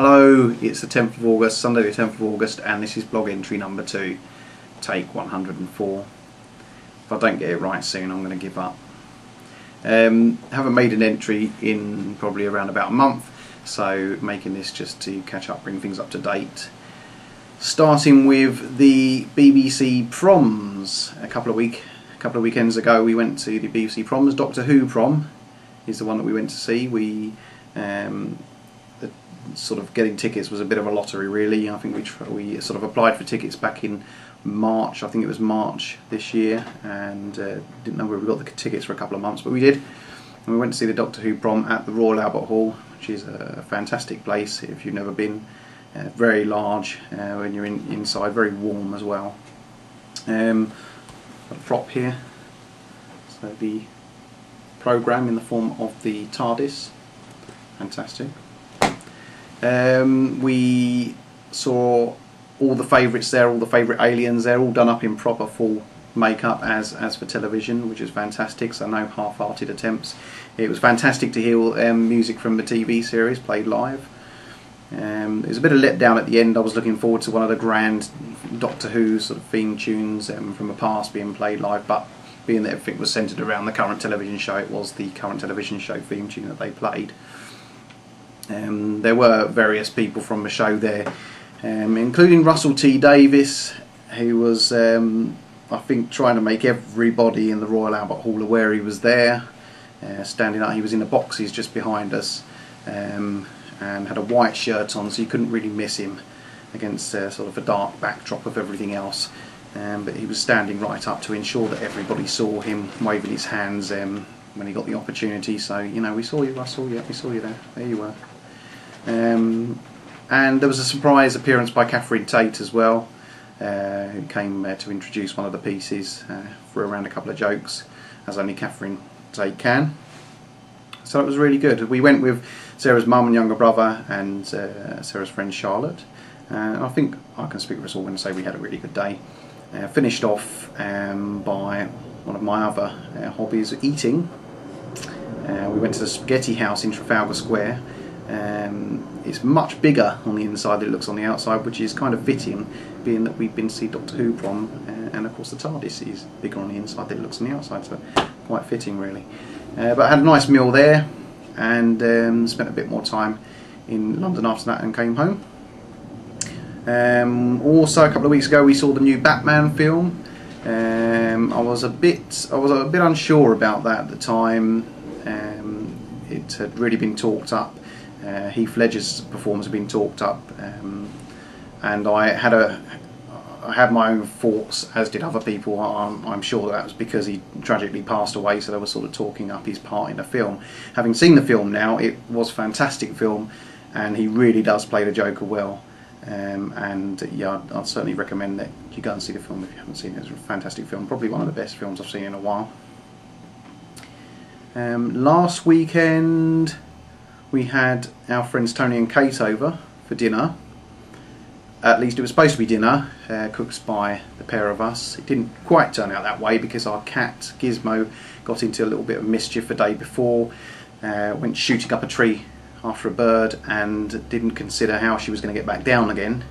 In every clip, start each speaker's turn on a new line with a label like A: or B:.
A: Hello, it's the 10th of August, Sunday the 10th of August, and this is blog entry number 2, take 104. If I don't get it right soon, I'm going to give up. Haven't made an entry in probably around about a month, so making this just to catch up, bring things up to date. Starting with the BBC Proms. A couple of weekends ago we went to the BBC Proms. Doctor Who Prom is the one that we went to see. We sort of getting tickets was a bit of a lottery, really. I think we sort of applied for tickets back in March. I think it was March this year, and didn't know where we got the tickets for a couple of months, but we did. And we went to see the Doctor Who Prom at the Royal Albert Hall, which is a fantastic place if you've never been. Very large when you're inside, very warm as well. Got a prop here, so the programme in the form of the TARDIS, fantastic. We saw all the favourites there, all the favourite aliens there, all done up in proper full makeup as for television, which is fantastic, so no half-hearted attempts. It was fantastic to hear music from the TV series played live. It was a bit of a letdown at the end. I was looking forward to one of the grand Doctor Who sort of theme tunes from the past being played live, but being that everything was centred around the current television show, it was the current television show theme tune that they played. There were various people from the show there, including Russell T Davies, who was, I think, trying to make everybody in the Royal Albert Hall aware he was there, standing up. He was in the boxes just behind us, and had a white shirt on, so you couldn't really miss him against sort of a dark backdrop of everything else. But he was standing right up to ensure that everybody saw him, waving his hands when he got the opportunity. So, you know, we saw you, Russell. Yeah, we saw you there. There you were. And there was a surprise appearance by Catherine Tate as well, who came to introduce one of the pieces, threw around a couple of jokes, as only Catherine Tate can. So it was really good. We went with Sarah's mum and younger brother and Sarah's friend Charlotte. I think I can speak for us all when I say we had a really good day. Finished off by one of my other hobbies, eating. We went to the Spaghetti House in Trafalgar Square. It's much bigger on the inside than it looks on the outside, which is kind of fitting, being that we've been to see Doctor Who Prom, and of course the TARDIS is bigger on the inside than it looks on the outside, so quite fitting really. But I had a nice meal there, and spent a bit more time in London after that and came home. Also a couple of weeks ago we saw the new Batman film. I was a bit unsure about that at the time. It had really been talked up. Heath Ledger's performance had been talked up, and I had my own thoughts, as did other people. I'm sure that was because he tragically passed away, so they were sort of talking up his part in the film. Having seen the film now, it was a fantastic film, and he really does play the Joker well. And yeah, I'd certainly recommend that you go and see the film if you haven't seen it. It's a fantastic film, probably one of the best films I've seen in a while. Last weekend we had our friends Tony and Kate over for dinner. At least it was supposed to be dinner, cooked by the pair of us. It didn't quite turn out that way because our cat Gizmo got into a little bit of mischief the day before, went shooting up a tree after a bird and didn't consider how she was going to get back down again.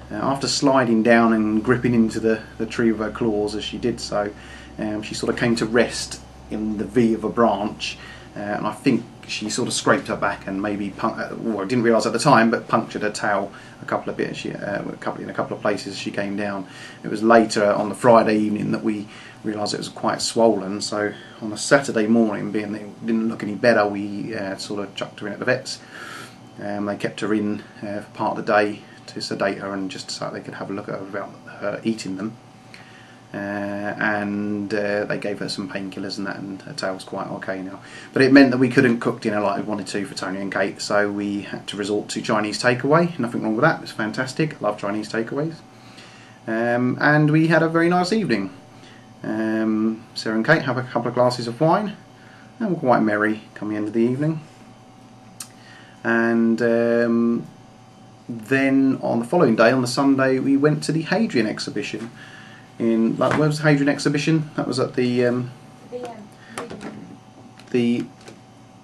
A: After sliding down and gripping into the tree with her claws as she did so, she sort of came to rest in the V of a branch, and I think she sort of scraped her back and maybe, well, I didn't realise at the time, but punctured her tail a couple of bits. In a couple of places as she came down. It was later on the Friday evening that we realised it was quite swollen. So on a Saturday morning, being that it didn't look any better, we sort of chucked her in at the vets. They kept her in for part of the day to sedate her and just so they could have a look at her without her eating them. And they gave her some painkillers and that, and her tail's quite okay now. But it meant that we couldn't cook dinner like we wanted to for Tony and Kate, so we had to resort to Chinese takeaway. Nothing wrong with that, it was fantastic. I love Chinese takeaways. And we had a very nice evening. Sarah and Kate have a couple of glasses of wine and were quite merry come the end of the evening. And then on the following day, on the Sunday, we went to the Hadrian exhibition. Where was the Hadrian exhibition? That was at the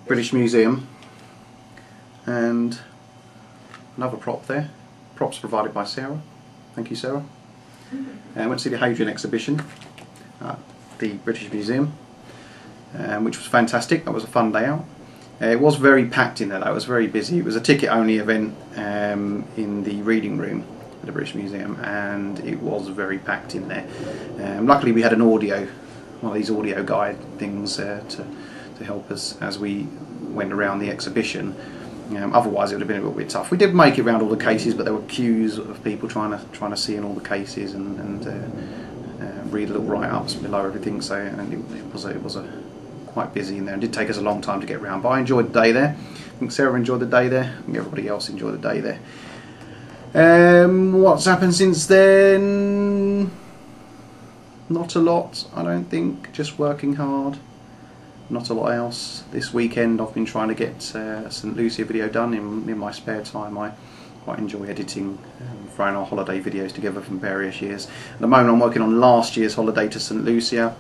A: British Museum, and another prop there. Props provided by Sarah. Thank you, Sarah. Went to see the Hadrian exhibition at the British Museum, which was fantastic. That was a fun day out. It was very packed in there though, it was very busy. It was a ticket-only event in the reading room at the British Museum, and it was very packed in there. Luckily we had an audio, one of these audio guide things to help us as we went around the exhibition. Otherwise it would have been a little bit tough. We did make it around all the cases, but there were queues of people trying to see in all the cases and read little write-ups below everything. So it was a quite busy in there. It did take us a long time to get around, but I enjoyed the day there. I think Sarah enjoyed the day there. I think everybody else enjoyed the day there. What's happened since then? Not a lot, I don't think. Just working hard. Not a lot else. This weekend I've been trying to get a St Lucia video done in my spare time. I quite enjoy editing, throwing our holiday videos together from various years. At the moment I'm working on last year's holiday to St Lucia,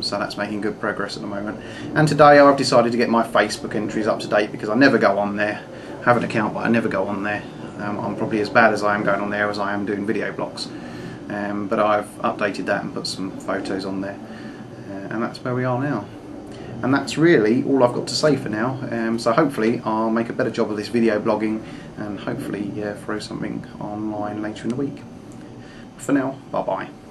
A: so that's making good progress at the moment. And today I've decided to get my Facebook entries up to date, because I never go on there. I have an account, but I never go on there. I'm probably as bad as I am going on there as I am doing video blogs. But I've updated that and put some photos on there. And that's where we are now. And that's really all I've got to say for now. So hopefully I'll make a better job of this video blogging, and hopefully throw something online later in the week. For now, bye bye.